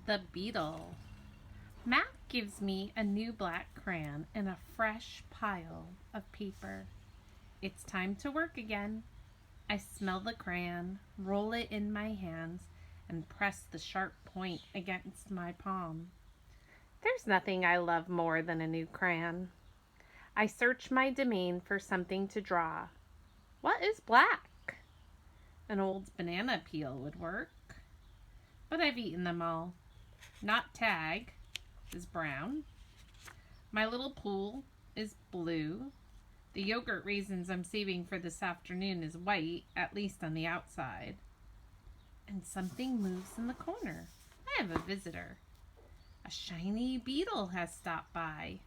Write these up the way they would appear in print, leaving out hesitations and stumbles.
The Beetle. Mac gives me a new black crayon and a fresh pile of paper. It's time to work again. I smell the crayon, roll it in my hands, and press the sharp point against my palm. There's nothing I love more than a new crayon. I search my domain for something to draw. What is black? An old banana peel would work. But I've eaten them all. Not Tag is brown. My little pool is blue. The yogurt raisins I'm saving for this afternoon is white, at least on the outside. And something moves in the corner. I have a visitor. A shiny beetle has stopped by.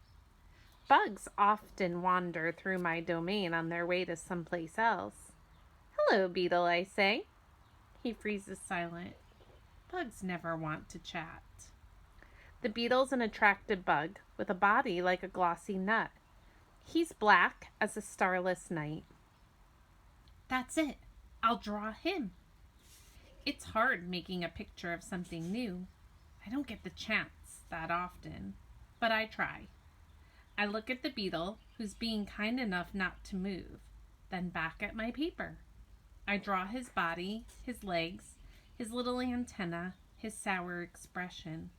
Bugs often wander through my domain on their way to someplace else. Hello, beetle, I say. He freezes silent. Bugs never want to chat. The beetle's an attractive bug with a body like a glossy nut. He's black as a starless night. That's it. I'll draw him. It's hard making a picture of something new. I don't get the chance that often, but I try. I look at the beetle, who's being kind enough not to move, then back at my paper. I draw his body, his legs, his little antenna, his sour expression.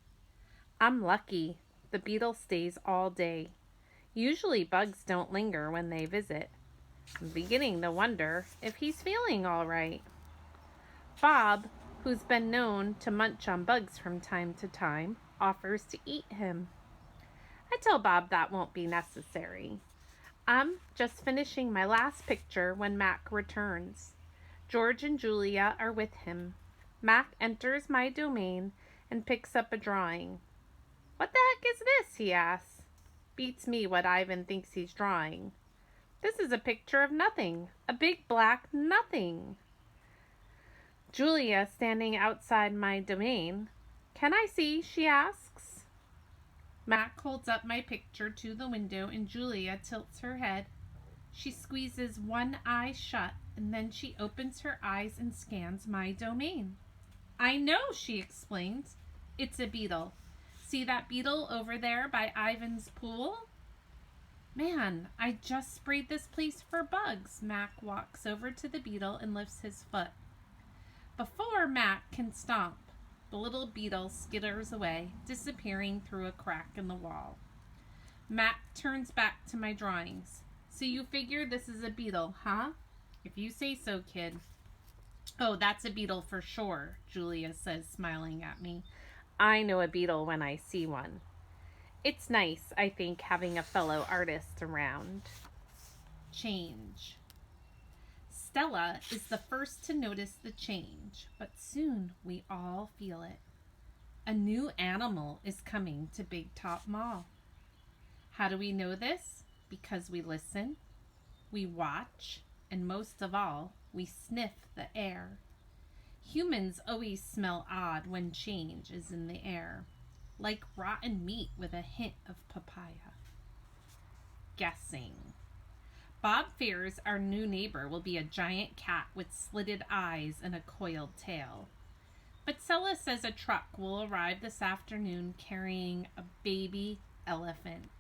I'm lucky. The beetle stays all day. Usually bugs don't linger when they visit. I'm beginning to wonder if he's feeling all right. Bob, who's been known to munch on bugs from time to time, offers to eat him. I tell Bob that won't be necessary. I'm just finishing my last picture when Mac returns. George and Julia are with him. Mac enters my domain and picks up a drawing. What the heck is this? He asks. Beats me what Ivan thinks he's drawing. This is a picture of nothing. A big black nothing. Julia, standing outside my domain. Can I see? She asks. Mac holds up my picture to the window and Julia tilts her head. She squeezes one eye shut and then she opens her eyes and scans my domain. I know, she explains. It's a beetle. See that beetle over there by Ivan's pool? Man, I just sprayed this place for bugs. Mac walks over to the beetle and lifts his foot. Before Mac can stomp, the little beetle skitters away, disappearing through a crack in the wall. Mac turns back to my drawings. So you figure this is a beetle, huh? If you say so, kid. Oh, that's a beetle for sure, Julia says, smiling at me. I know a beetle when I see one. It's nice, I think, having a fellow artist around. Change. Stella is the first to notice the change, but soon we all feel it. A new animal is coming to Big Top Mall. How do we know this? Because we listen, we watch, and most of all, we sniff the air. Humans always smell odd when change is in the air, like rotten meat with a hint of papaya. Guessing. Bob fears our new neighbor will be a giant cat with slitted eyes and a coiled tail. But Stella says a truck will arrive this afternoon carrying a baby elephant.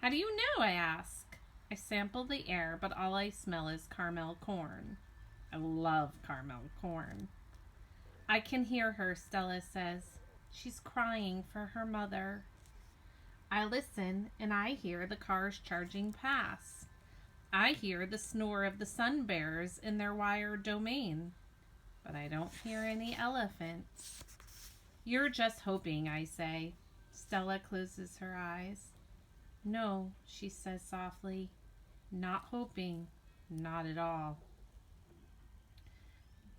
How do you know? I ask. I sample the air, but all I smell is caramel corn. I love caramel corn. I can hear her, Stella says. She's crying for her mother. I listen, and I hear the cars charging past. I hear the snore of the sun bears in their wire domain. But I don't hear any elephants. You're just hoping, I say. Stella closes her eyes. No, she says softly. Not hoping. Not at all.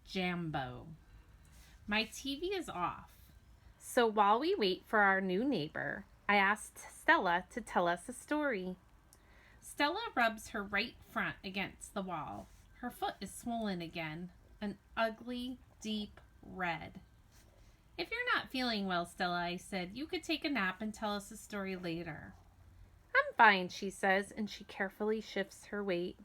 Jambo. My TV is off. So while we wait for our new neighbor, I asked Stella to tell us a story. Stella rubs her right front against the wall. Her foot is swollen again, an ugly, deep red. If you're not feeling well, Stella, I said, you could take a nap and tell us a story later. I'm fine, she says, and she carefully shifts her weight.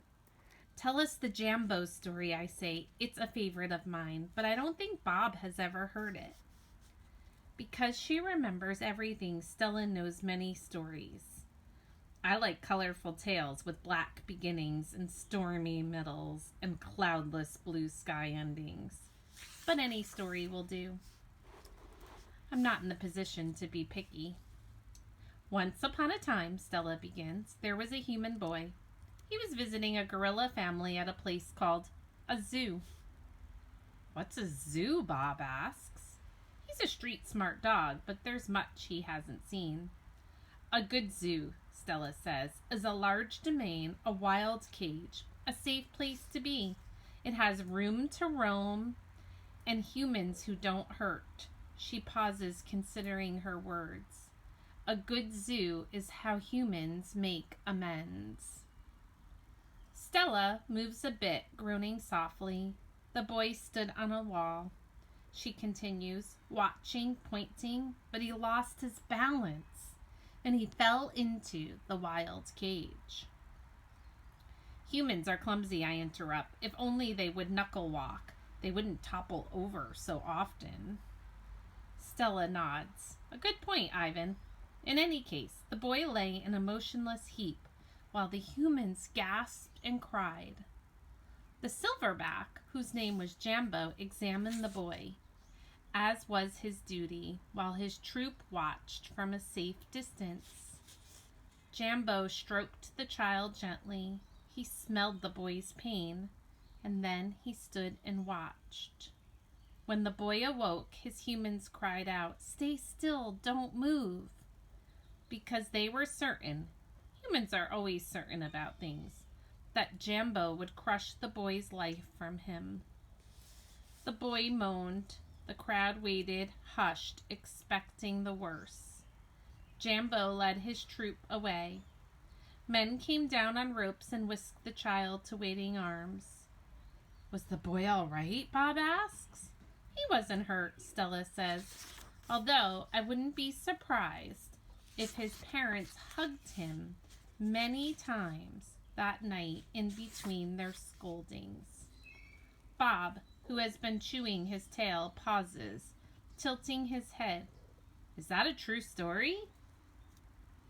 Tell us the Jambo story, I say. It's a favorite of mine, but I don't think Bob has ever heard it. Because she remembers everything, Stella knows many stories. I like colorful tales with black beginnings and stormy middles and cloudless blue sky endings. But any story will do. I'm not in the position to be picky. Once upon a time, Stella begins, there was a human boy. He was visiting a gorilla family at a place called a zoo. What's a zoo? Bob asks. He's a street smart dog, but there's much he hasn't seen. A good zoo, Stella says, is a large domain, a wild cage, a safe place to be. It has room to roam and humans who don't hurt. She pauses, considering her words. A good zoo is how humans make amends. Stella moves a bit, groaning softly. The boy stood on a wall. She continues, watching, pointing, but he lost his balance, and he fell into the wild cage. Humans are clumsy, I interrupt. If only they would knuckle walk, they wouldn't topple over so often. Stella nods. A good point, Ivan. In any case, the boy lay in a motionless heap, while the humans gasped and cried. The silverback, whose name was Jambo, examined the boy, as was his duty, while his troop watched from a safe distance. Jambo stroked the child gently. He smelled the boy's pain, and then he stood and watched. When the boy awoke, his humans cried out, "Stay still, don't move," because they were certain, humans are always certain about things, that Jambo would crush the boy's life from him. The boy moaned. The crowd waited, hushed, expecting the worst. Jambo led his troop away. Men came down on ropes and whisked the child to waiting arms. Was the boy all right? Bob asks. He wasn't hurt, Stella says, although I wouldn't be surprised if his parents hugged him many times that night in between their scoldings. Bob, who has been chewing his tail, pauses, tilting his head. Is that a true story?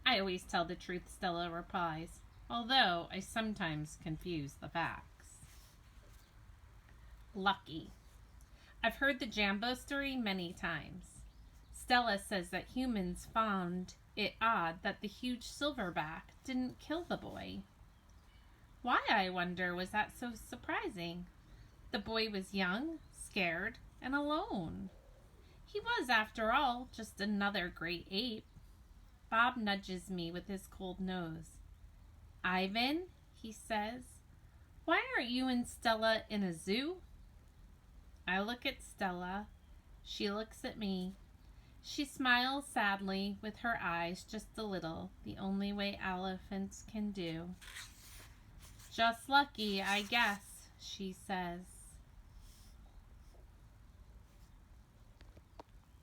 I always tell the truth, Stella replies, although I sometimes confuse the facts. Lucky. I've heard the Jambo story many times. Stella says that humans found it odd that the huge silverback didn't kill the boy. Why, I wonder, was that so surprising? The boy was young, scared, and alone. He was, after all, just another great ape. Bob nudges me with his cold nose. Ivan, he says, why aren't you and Stella in a zoo? I look at Stella. She looks at me. She smiles sadly with her eyes just a little, the only way elephants can do. Just lucky, I guess, she says.